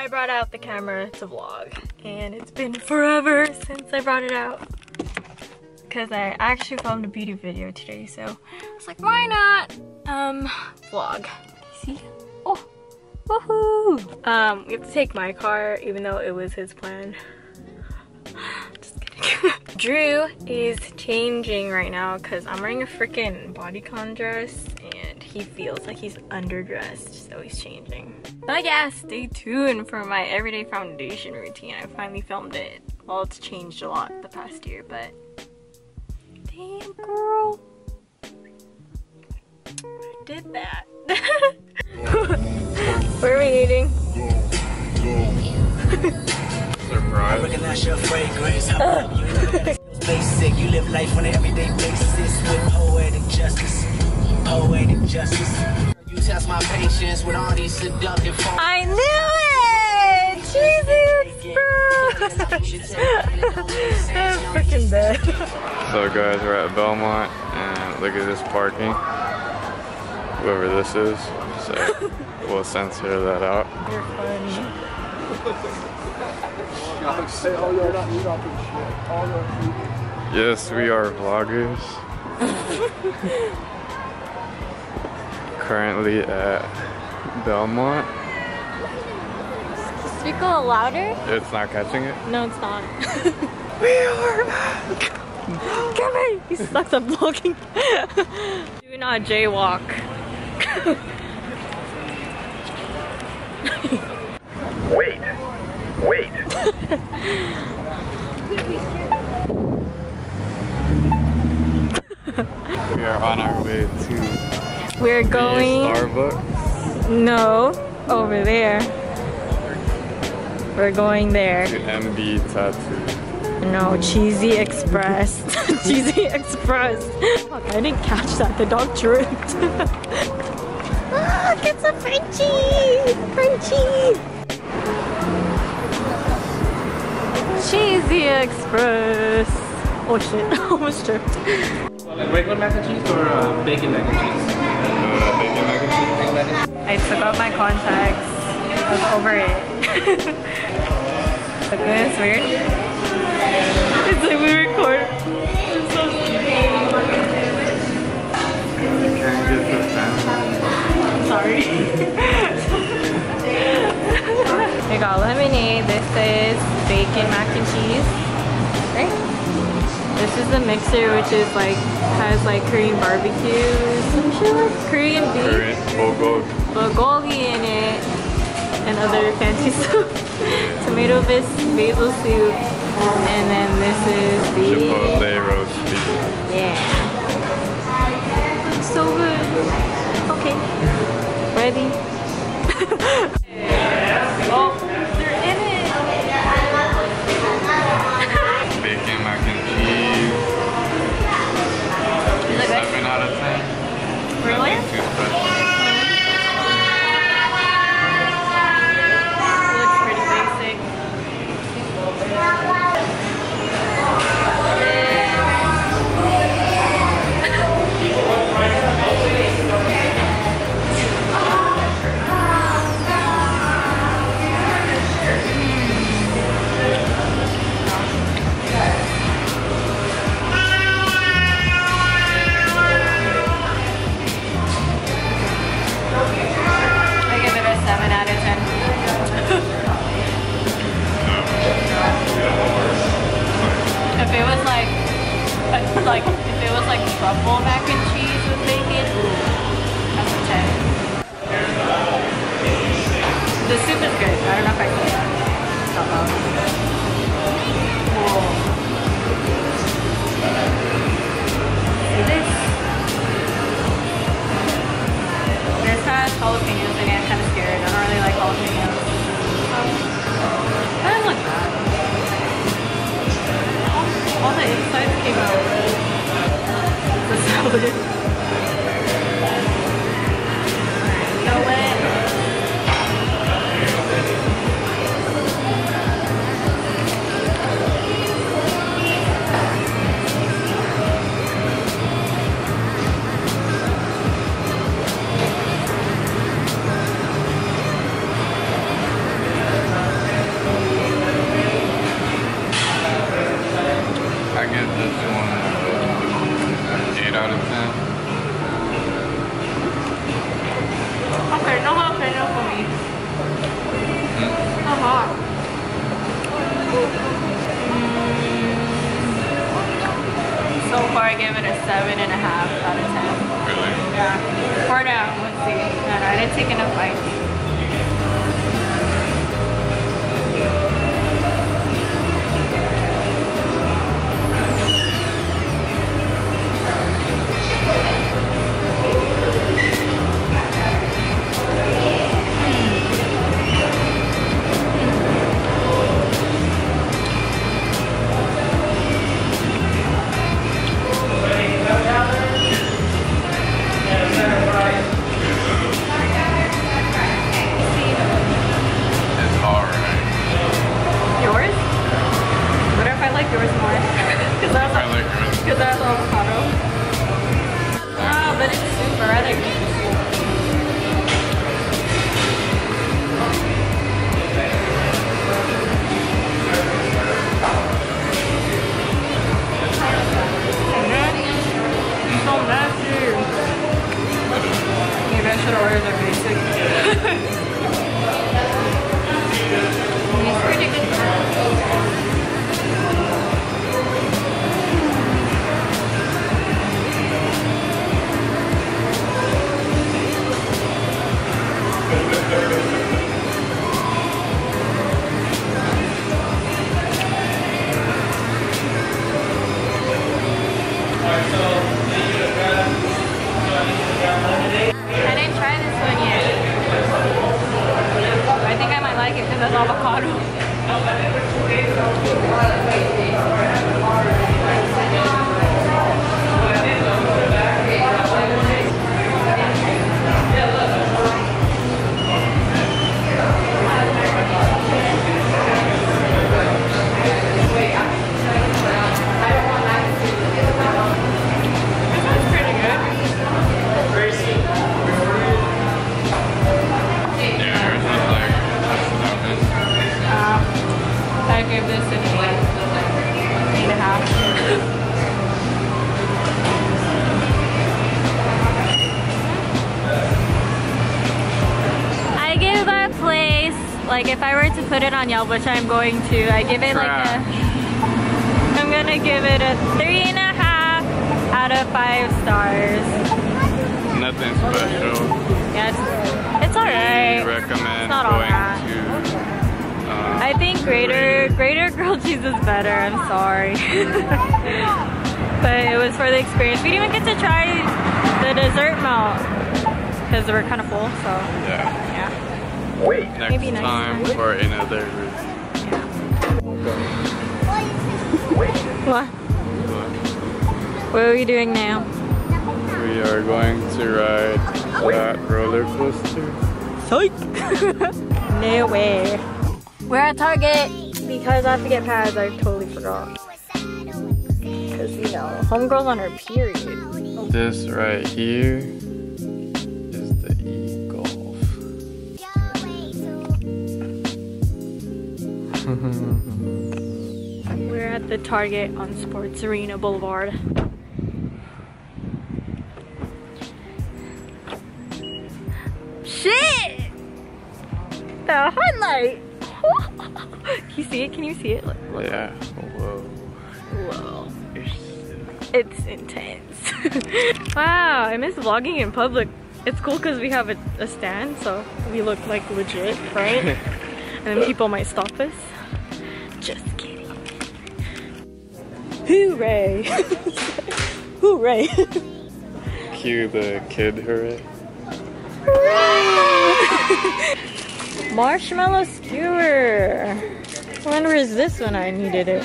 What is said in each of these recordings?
I brought out the camera to vlog, and it's been forever since I brought it out because I actually filmed a beauty video today, so I was like, why not vlog? See? Oh, woohoo! We have to take my car, even though it was his plan. Just kidding. Drew is changing right now because I'm wearing a freaking bodycon dress and he feels like he's underdressed, so he's changing. But yeah, stay tuned for my everyday foundation routine. I finally filmed it. Well, it's changed a lot the past year, but damn, girl, I did that. What are we eating? Surprise. Recognize your fragrance. Basic, you live life on an everyday basis with poetic justice. Poetic justice. You test my patience with all these seductive. I knew it! Jesus, bro! I'm freaking dead. So guys, we're at Belmont and look at this parking. Whoever this is, so we'll censor that out. You're funny. Yes, we are vloggers. Currently at Belmont. Speak a little louder? It's not catching it? No, it's not. We are back! Come here! He sucks at vlogging. Do not jaywalk. Wait. We are on our way to We're going... Starbucks. No, over there. We're going there. To MB Tattoo. No, Cheesy Express. Cheesy Express. Fuck, I didn't catch that. The dog tripped. Look, it's a Frenchie! Frenchie! Cheesy Express. Oh shit, almost tripped. Regular mac and cheese or bacon mac and cheese? Bacon mac and cheese. I took out my contacts. I was over it. Look, it's weird. It's like we record. I'm so Can't get this down. sorry. We got lemonade. This is bacon mac and cheese. Right? This is the mixer, which is like has like Korean barbecue, some shit like Korean beef, bulgogi in it, and other fancy stuff. Tomato basil soup, and then this is the Chipotle roast beef. Yeah. So good. Okay. Ready? Oh, they're in it. Bacon mac and cheese. 7 out of 10. Really? Nothing too special. Looks pretty basic. like it because it's avocado. I gave this an 8.5. I give our place, like if I were to put it on Yelp, which I'm going to, I give it I'm gonna give it a 3.5 out of 5 stars. Nothing special. Yeah, it's alright. Recommend it's not all going that. to I think greater grilled cheese is better, I'm sorry. But it was for the experience. We didn't even get to try the dessert melt because we're kind of full, so yeah. Next Maybe time for another review. What? What are we doing now? We are going to ride that roller coaster. Psych! No way. We're at Target because I have to get pads. I totally forgot. Because, you know, homegirl's on her period. This right here is the e-golf. We're at the Target on Sports Arena Boulevard. Shit! The highlight! Can you see it? Can you see it? Look. Yeah. Whoa. Whoa. It's intense. Wow, I miss vlogging in public. It's cool because we have a stand, so we look like legit, right? And then people might stop us. Just kidding. Hooray! Hooray! Cue the kid hooray. Hooray! Marshmallow skewer. When was this when I needed it?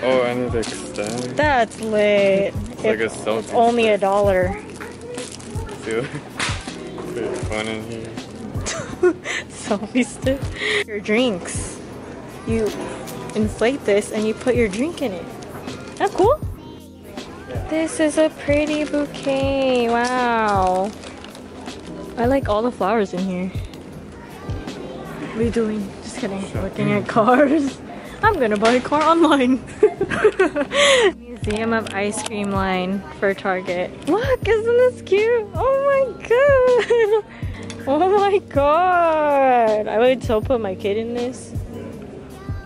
Oh, I need to extend. That's lit. It's like a selfie. It's only $1. See, pretty fun in here. Selfie stick. Your drinks. You inflate this and you put your drink in it. That's cool. This is a pretty bouquet. Wow. I like all the flowers in here. What are you doing? Just kidding. Looking at cars. I'm gonna buy a car online. Museum of Ice Cream line for Target. Look, isn't this cute? Oh my god. Oh my god. I would so put my kid in this.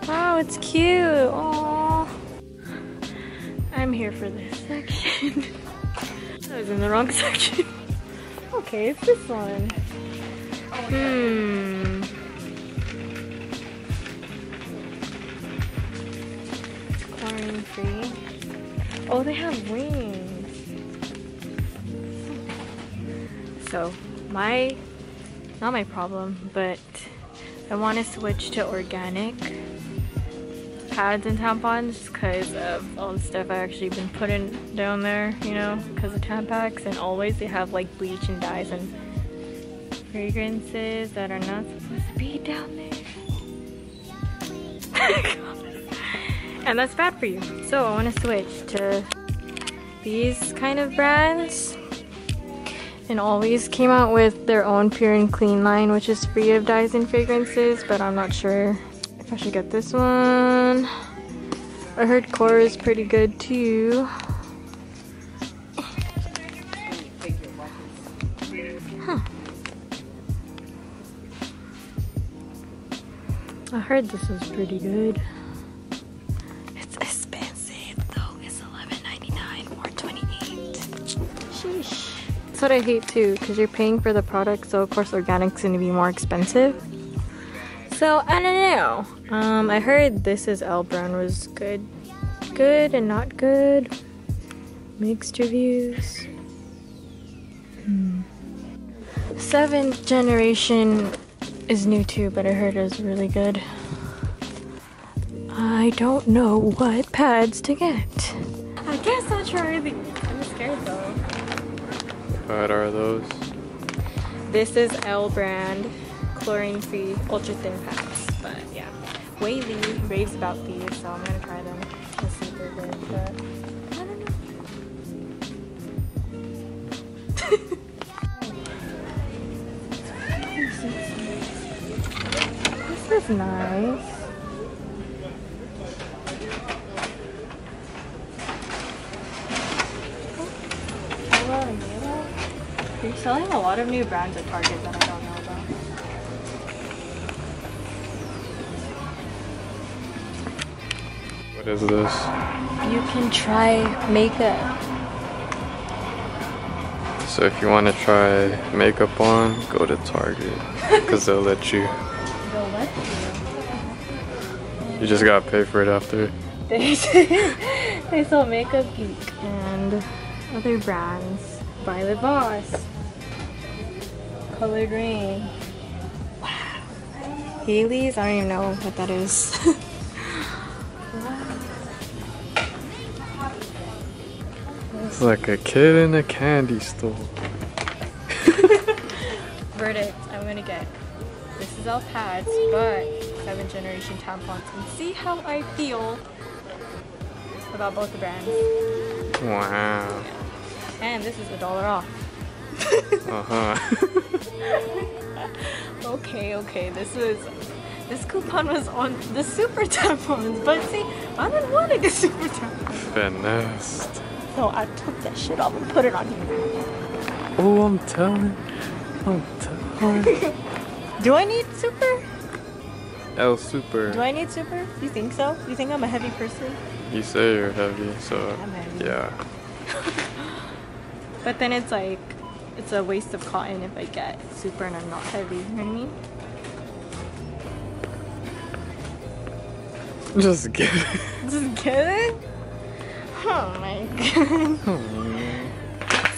Wow, it's cute. Aww. I'm here for this section. I was in the wrong section. Okay, it's this one. Chlorine free. Oh, they have wings. So, not my problem, but I want to switch to organic pads and tampons because of all the stuff I actually been putting down there, you know, because of Tampax, and always they have like bleach and dyes and fragrances that are not supposed to be down there. And that's bad for you. So I want to switch to these kind of brands. And Always came out with their own Pure and Clean line, which is free of dyes and fragrances, but I'm not sure if I should get this one. I heard Core is pretty good too. Huh. I heard this was pretty good. It's expensive though. It's $11.99 or $28. Sheesh. That's what I hate too, because you're paying for the product, so of course organic's gonna be more expensive. So I don't know. I heard This Is L brand was good. Good and not good. Mixed reviews. 7th generation is new too, but I heard it was really good. I don't know what pads to get. I guess I'll try the... I'm scared though. What are those? This is L brand chlorine-free ultra thin pads, but yeah. Whaley raves about these, so I'm gonna try them to see if they're good, but I don't know. This is nice. You're selling a lot of new brands at Target that I don't know about. What is this? You can try makeup. So if you want to try makeup on, go to Target, because they'll let you. They'll let you. You just gotta pay for it after. They sell Makeup Geek and other brands. Violet Voss. Colored Rain. Wow. Haley's? I don't even know what that is. It's like a kid in a candy store. Verdict, I'm gonna get. This is all pads, but 7th generation tampons. And see how I feel about both the brands. Wow. And this is $1 off. Okay, this coupon was on the super tampons, but see, I didn't want to get super tampons. Finessed. So I took that shit off and put it on here. Oh, I'm telling. Do I need super? L super. Do I need super? You think so? You think I'm a heavy person? You say you're heavy, so I'm heavy. yeah. But then it's like, it's a waste of cotton if I get super and I'm not heavy, you know what I mean? Just kidding. Just kidding? Oh my god.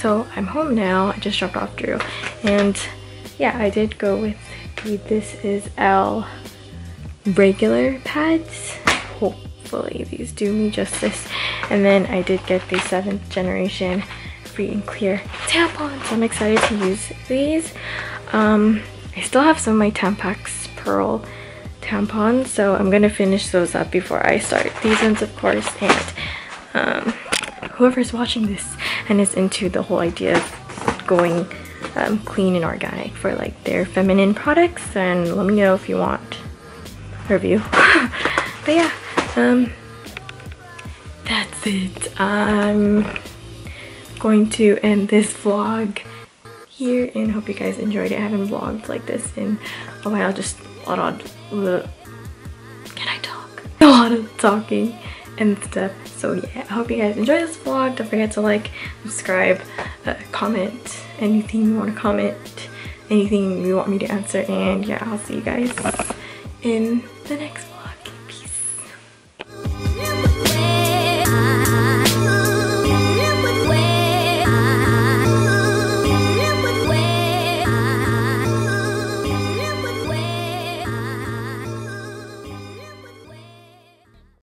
So I'm home now. I just dropped off Drew. And yeah, I did go with the This Is L regular pads. Hopefully these do me justice. And then I did get the 7th generation free and clear tampons. I'm excited to use these. I still have some of my Tampax Pearl tampons, so I'm gonna finish those up before I start these ones, of course. And whoever's watching this and is into the whole idea of going clean and organic for like their feminine products, then let me know if you want a review. But yeah, that's it. I'm going to end this vlog here and hope you guys enjoyed it. I haven't vlogged like this in a while, just a lot of a lot of talking and stuff. So yeah, I hope you guys enjoyed this vlog. Don't forget to like, subscribe, comment anything you want to comment, anything you want me to answer, and yeah, I'll see you guys in the next one.